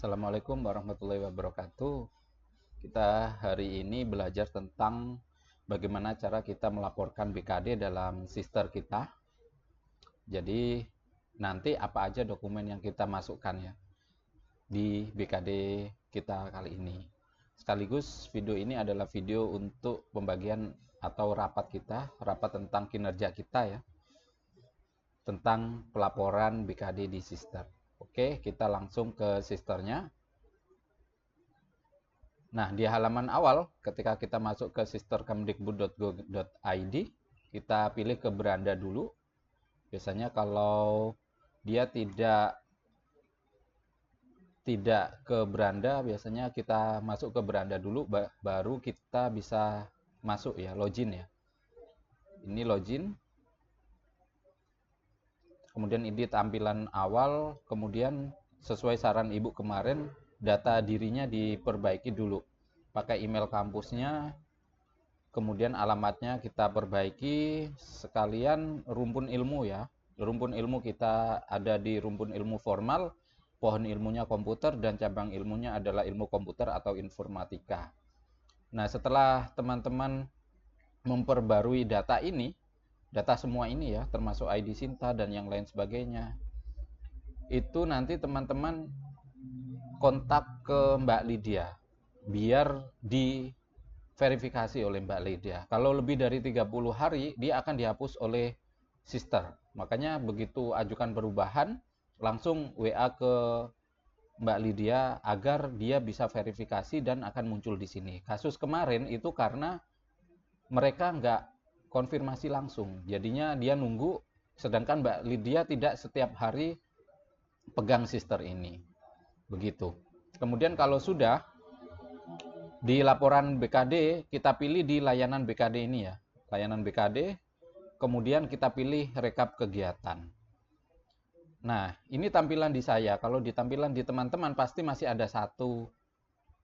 Assalamualaikum warahmatullahi wabarakatuh. Kita hari ini belajar tentang bagaimana cara kita melaporkan BKD dalam sister kita. Jadi nanti apa aja dokumen yang kita masukkan ya di BKD kita kali ini. Sekaligus video ini adalah video untuk pembagian atau rapat kita, rapat tentang kinerja kita ya, tentang pelaporan BKD di sister. Oke, kita langsung ke sisternya. Nah, di halaman awal, ketika kita masuk ke sisterkemdikbud.go.id, kita pilih ke beranda dulu. Biasanya kalau dia tidak ke beranda, biasanya kita masuk ke beranda dulu, baru kita bisa masuk ya, login ya. Ini login. Kemudian ini tampilan awal, kemudian sesuai saran ibu kemarin, data dirinya diperbaiki dulu. Pakai email kampusnya, kemudian alamatnya kita perbaiki, sekalian rumpun ilmu ya. Rumpun ilmu kita ada di rumpun ilmu formal, pohon ilmunya komputer, dan cabang ilmunya adalah ilmu komputer atau informatika. Nah, setelah teman-teman memperbarui data ini, data semua ini ya, termasuk ID Sinta dan yang lain sebagainya, itu nanti teman-teman kontak ke Mbak Lydia biar diverifikasi oleh Mbak Lydia. Kalau lebih dari 30 hari dia akan dihapus oleh sister. Makanya begitu ajukan perubahan langsung WA ke Mbak Lydia agar dia bisa verifikasi dan akan muncul di sini. Kasus kemarin itu karena mereka nggak konfirmasi langsung, jadinya dia nunggu, sedangkan Mbak Lydia tidak setiap hari pegang sister ini. Begitu. Kemudian kalau sudah di laporan BKD, kita pilih di layanan BKD ini ya. Layanan BKD, kemudian kita pilih rekap kegiatan. Nah, ini tampilan di saya. Kalau di tampilan di teman-teman pasti masih ada satu.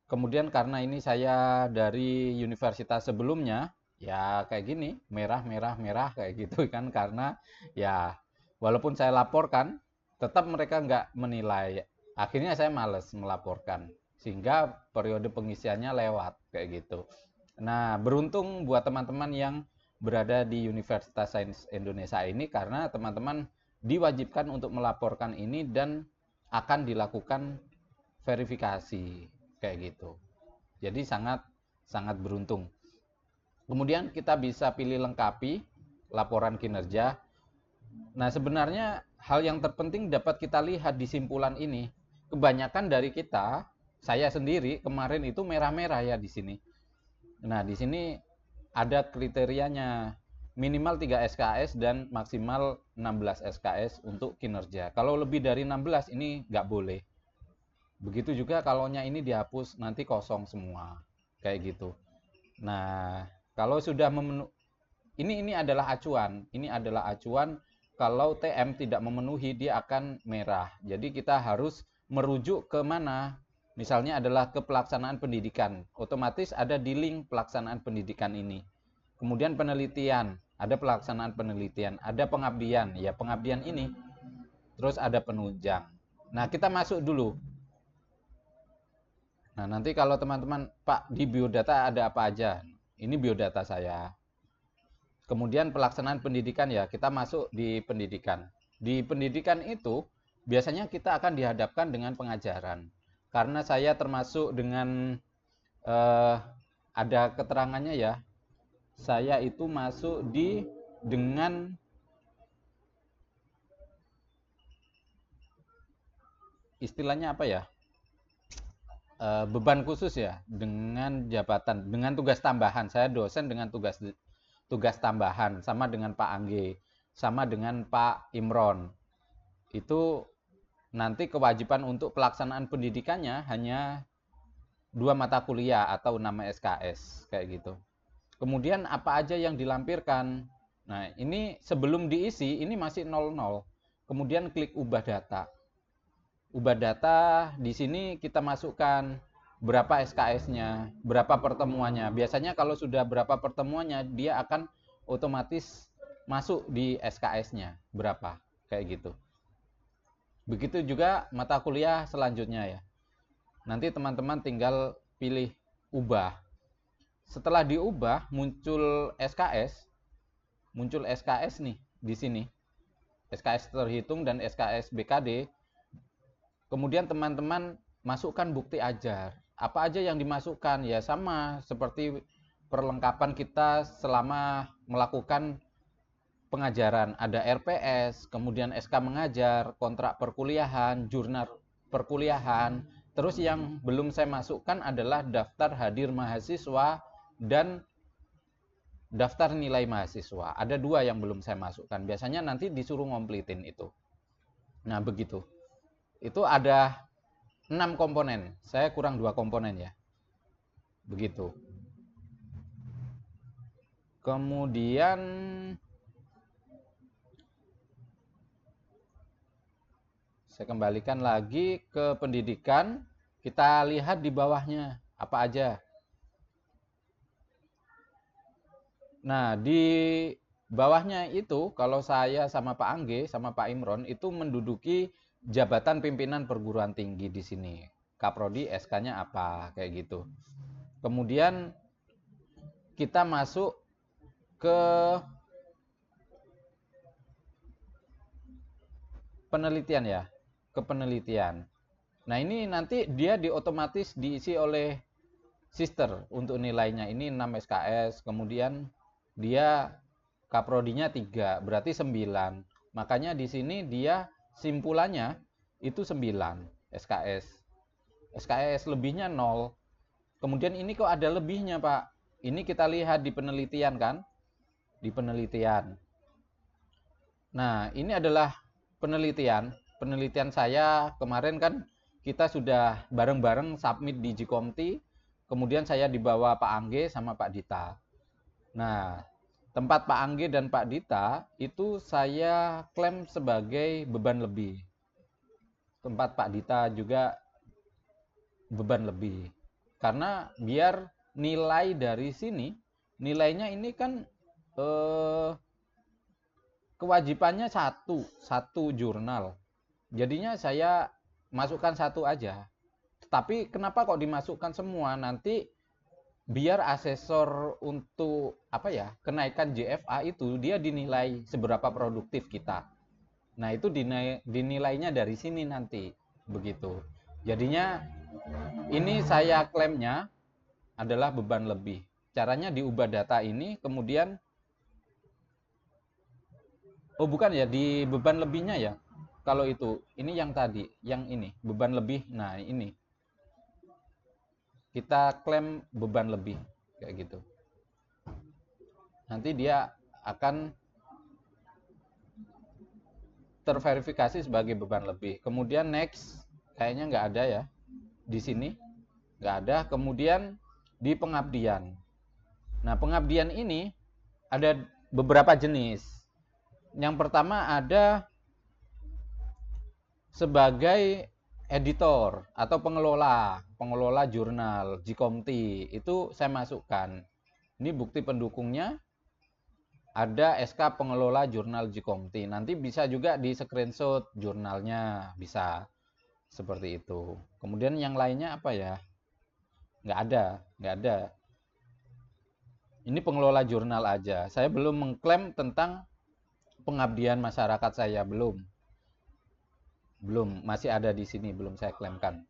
Kemudian karena ini saya dari universitas sebelumnya, ya kayak gini, merah, merah, merah kayak gitu kan. Karena ya walaupun saya laporkan, tetap mereka nggak menilai. Akhirnya saya males melaporkan. Sehingga periode pengisiannya lewat kayak gitu. Nah, beruntung buat teman-teman yang berada di Universitas Sains Indonesia ini karena teman-teman diwajibkan untuk melaporkan ini dan akan dilakukan verifikasi kayak gitu. Jadi sangat beruntung. Kemudian kita bisa pilih lengkapi laporan kinerja. Nah, sebenarnya hal yang terpenting dapat kita lihat di simpulan ini. Kebanyakan dari kita, saya sendiri kemarin itu merah-merah ya di sini. Nah, di sini ada kriterianya minimal 3 SKS dan maksimal 16 SKS untuk kinerja. Kalau lebih dari 16 ini nggak boleh. Begitu juga kalaunya ini dihapus nanti kosong semua. Kayak gitu. Nah, kalau sudah ini adalah acuan. Ini adalah acuan kalau TM tidak memenuhi dia akan merah. Jadi kita harus merujuk ke mana? Misalnya adalah ke pelaksanaan pendidikan. Otomatis ada di link pelaksanaan pendidikan ini. Kemudian penelitian, ada pelaksanaan penelitian, ada pengabdian, ya pengabdian ini. Terus ada penunjang. Nah, kita masuk dulu. Nah, nanti kalau teman-teman, Pak, di biodata ada apa aja? Ini biodata saya. Kemudian pelaksanaan pendidikan ya, kita masuk di pendidikan. Di pendidikan itu, biasanya kita akan dihadapkan dengan pengajaran. Karena saya termasuk dengan, ada keterangannya ya, saya itu masuk dengan istilahnya apa ya, beban khusus ya, dengan jabatan, dengan tugas tambahan. Saya dosen dengan tugas tambahan, sama dengan Pak Angge, sama dengan Pak Imron. Itu nanti kewajiban untuk pelaksanaan pendidikannya hanya 2 mata kuliah atau 6 SKS, kayak gitu. Kemudian apa aja yang dilampirkan? Nah, ini sebelum diisi, ini masih 00. Kemudian klik ubah data. Ubah data, di sini kita masukkan berapa SKS-nya, berapa pertemuannya. Biasanya kalau sudah berapa pertemuannya, dia akan otomatis masuk di SKS-nya berapa, kayak gitu. Begitu juga mata kuliah selanjutnya ya. Nanti teman-teman tinggal pilih ubah. Setelah diubah muncul SKS, nih di sini. SKS terhitung dan SKS BKD. Kemudian teman-teman masukkan bukti ajar. Apa aja yang dimasukkan? Ya sama seperti perlengkapan kita selama melakukan pengajaran. Ada RPS, kemudian SK mengajar, kontrak perkuliahan, jurnal perkuliahan. Terus yang belum saya masukkan adalah daftar hadir mahasiswa dan daftar nilai mahasiswa. Ada 2 yang belum saya masukkan. Biasanya nanti disuruh ngomplitin itu. Nah, begitu. Itu ada 6 komponen. Saya kurang 2 komponen ya. Begitu. Kemudian saya kembalikan lagi ke pendidikan. Kita lihat di bawahnya apa aja. Nah, di bawahnya itu kalau saya sama Pak Angge, sama Pak Imron itu menduduki jabatan pimpinan perguruan tinggi di sini. Kaprodi SK-nya apa kayak gitu. Kemudian kita masuk ke penelitian ya, ke penelitian. Nah, ini nanti dia otomatis diisi oleh sister untuk nilainya. Ini 6 SKS, kemudian dia kaprodinya 3, berarti 9. Makanya di sini dia simpulannya itu 9 SKS. SKS lebihnya 0. Kemudian ini kok ada lebihnya, Pak? Ini kita lihat di penelitian kan? Di penelitian. Nah, ini adalah penelitian. Penelitian saya kemarin kan kita sudah bareng-bareng submit di Gkomti. Kemudian saya dibawa Pak Angge sama Pak Dita. Nah, tempat Pak Angge dan Pak Dita itu saya klaim sebagai beban lebih. Tempat Pak Dita juga beban lebih. Karena biar nilai dari sini, nilainya ini kan kewajibannya satu jurnal. Jadinya saya masukkan 1 aja. Tapi kenapa kok dimasukkan semua? Nanti biar asesor untuk kenaikan JFA itu dia dinilai seberapa produktif kita. Nah, itu dinilainya dari sini nanti begitu. Jadinya ini saya klaimnya adalah beban lebih. Caranya diubah data ini, kemudian bukan ya, di beban lebihnya ya. Kalau itu, ini yang tadi, yang ini, beban lebih. Nah, ini. Kita klaim beban lebih, kayak gitu. Nanti dia akan terverifikasi sebagai beban lebih. Kemudian next, kayaknya nggak ada ya. Di sini, nggak ada. Kemudian di pengabdian. Nah, pengabdian ini ada beberapa jenis. Yang pertama ada sebagai editor atau pengelola jurnal Gkomti. Itu saya masukkan. Ini bukti pendukungnya. Ada SK pengelola jurnal Gkomti. Nanti bisa juga di screenshot jurnalnya, bisa seperti itu. Kemudian yang lainnya apa ya? Nggak ada. Ini pengelola jurnal aja. Saya belum mengklaim tentang pengabdian masyarakat saya, belum, masih ada di sini, belum saya klaimkan.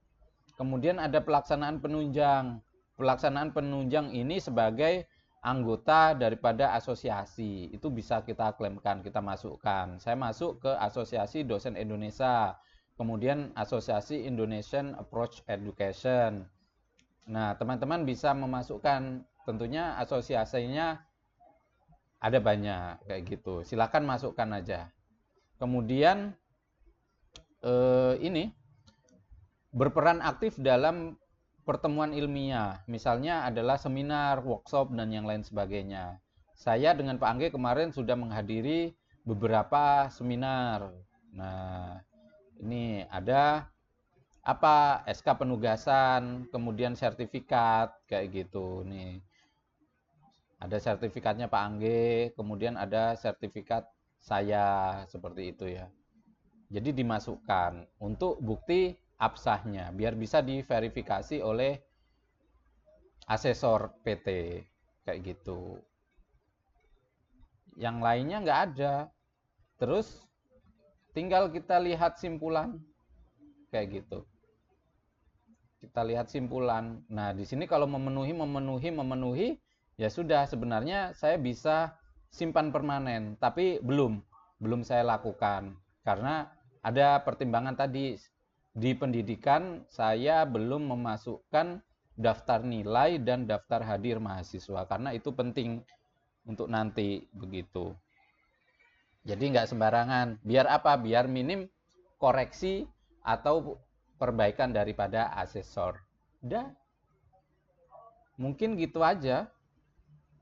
Kemudian ada pelaksanaan penunjang. Pelaksanaan penunjang ini sebagai anggota daripada asosiasi. Itu bisa kita klaimkan, kita masukkan. Saya masuk ke Asosiasi Dosen Indonesia. Kemudian Asosiasi Indonesian Approach Education. Nah, teman-teman bisa memasukkan, tentunya asosiasinya ada banyak kayak gitu. Silakan masukkan aja. Kemudian ini berperan aktif dalam pertemuan ilmiah. Misalnya adalah seminar, workshop, dan yang lain sebagainya. Saya dengan Pak Angge kemarin sudah menghadiri beberapa seminar. Nah, ini ada SK penugasan, kemudian sertifikat, kayak gitu. Nih, ada sertifikatnya Pak Angge, kemudian ada sertifikat saya, seperti itu ya. Jadi dimasukkan untuk bukti absahnya, biar bisa diverifikasi oleh asesor PT, kayak gitu. Yang lainnya nggak ada. Terus tinggal kita lihat simpulan, kayak gitu. Kita lihat simpulan. Nah, di sini kalau memenuhi, ya sudah, sebenarnya saya bisa simpan permanen, tapi belum saya lakukan karena ada pertimbangan tadi di pendidikan saya belum memasukkan daftar nilai dan daftar hadir mahasiswa karena itu penting untuk nanti begitu. Jadi nggak sembarangan. Biar apa? Biar minim koreksi atau perbaikan daripada asesor. Udah. Mungkin gitu aja.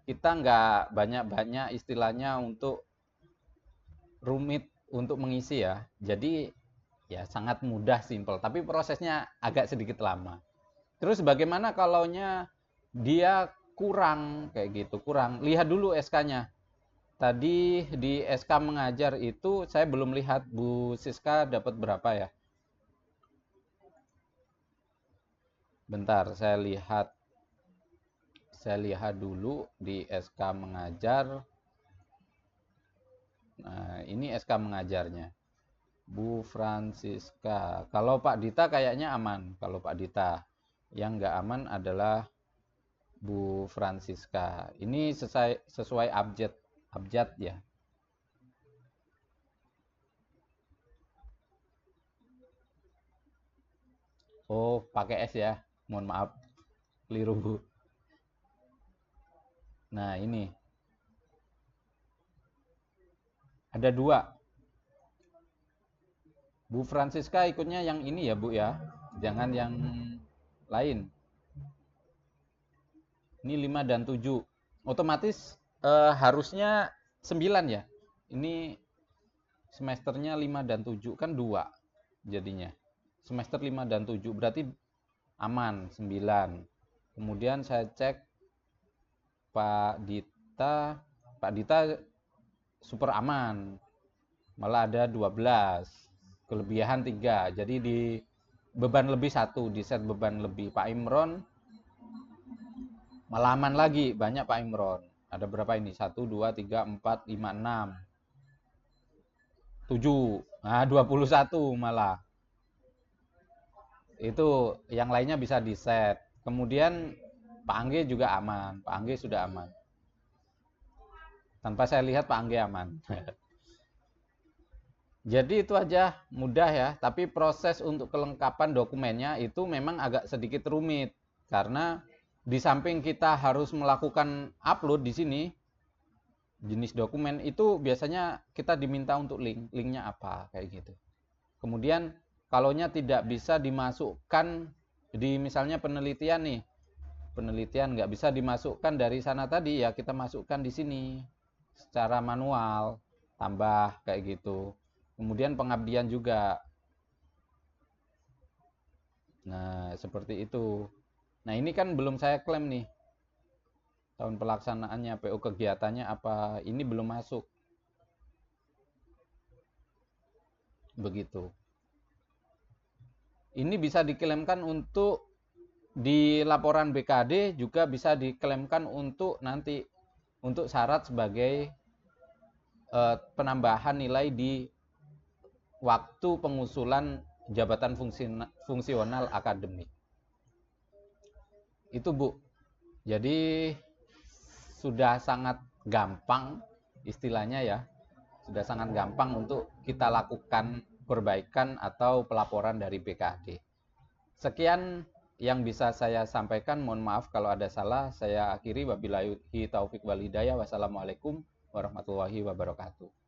Kita nggak banyak-banyak istilahnya untuk rumit untuk mengisi ya. Jadi ya sangat mudah, simple. Tapi prosesnya agak sedikit lama. Terus bagaimana kalaunya dia kurang kayak gitu, kurang. Lihat dulu SK-nya. Tadi di SK mengajar itu saya belum lihat Bu Siska dapat berapa ya. Bentar, saya lihat dulu di SK mengajar. Nah, ini SK mengajarnya. Bu Francisca. Kalau Pak Dita kayaknya aman. Kalau Pak Dita. Yang nggak aman adalah Bu Francisca. Ini sesuai abjad ya. Oh, pakai S ya. Mohon maaf. Keliru, Bu. Nah, ini. Ada 2. Bu Francisca ikutnya yang ini ya, Bu ya. Jangan yang lain. Ini 5 dan 7. Otomatis harusnya 9 ya. Ini semesternya 5 dan 7 kan 2 jadinya. Semester 5 dan 7 berarti aman 9. Kemudian saya cek Pak Dita super aman. Malah ada 12. Kelebihan 3. Jadi di beban lebih 1, di set beban lebih. Pak Imron malah aman lagi, banyak Pak Imron. Ada berapa ini? 1, 2, 3, 4, 5, 6. 7. Nah, 21 malah. Itu yang lainnya bisa di set. Kemudian Pak Angge juga aman. Pak Angge sudah aman. Tanpa saya lihat Pak Angge aman. Jadi itu aja, mudah ya. Tapi proses untuk kelengkapan dokumennya itu memang agak sedikit rumit. Karena di samping kita harus melakukan upload di sini, jenis dokumen itu biasanya kita diminta untuk linknya apa, kayak gitu. Kemudian kalaunya tidak bisa dimasukkan di misalnya penelitian nih, penelitian nggak bisa dimasukkan dari sana tadi, ya kita masukkan di sini secara manual, tambah kayak gitu. Kemudian pengabdian juga. Nah, seperti itu. Nah, ini kan belum saya klaim nih. Tahun pelaksanaannya, PO kegiatannya apa, ini belum masuk. Begitu. Ini bisa diklaimkan untuk di laporan BKD, juga bisa diklaimkan untuk nanti untuk syarat sebagai penambahan nilai di waktu pengusulan jabatan fungsional akademik. Itu Bu. Jadi sudah sangat gampang istilahnya ya. Sudah sangat gampang untuk kita lakukan perbaikan atau pelaporan dari BKD. Sekian yang bisa saya sampaikan. Mohon maaf kalau ada salah. Saya akhiri. Wabillahi taufik wal hidayah. Wassalamualaikum warahmatullahi wabarakatuh.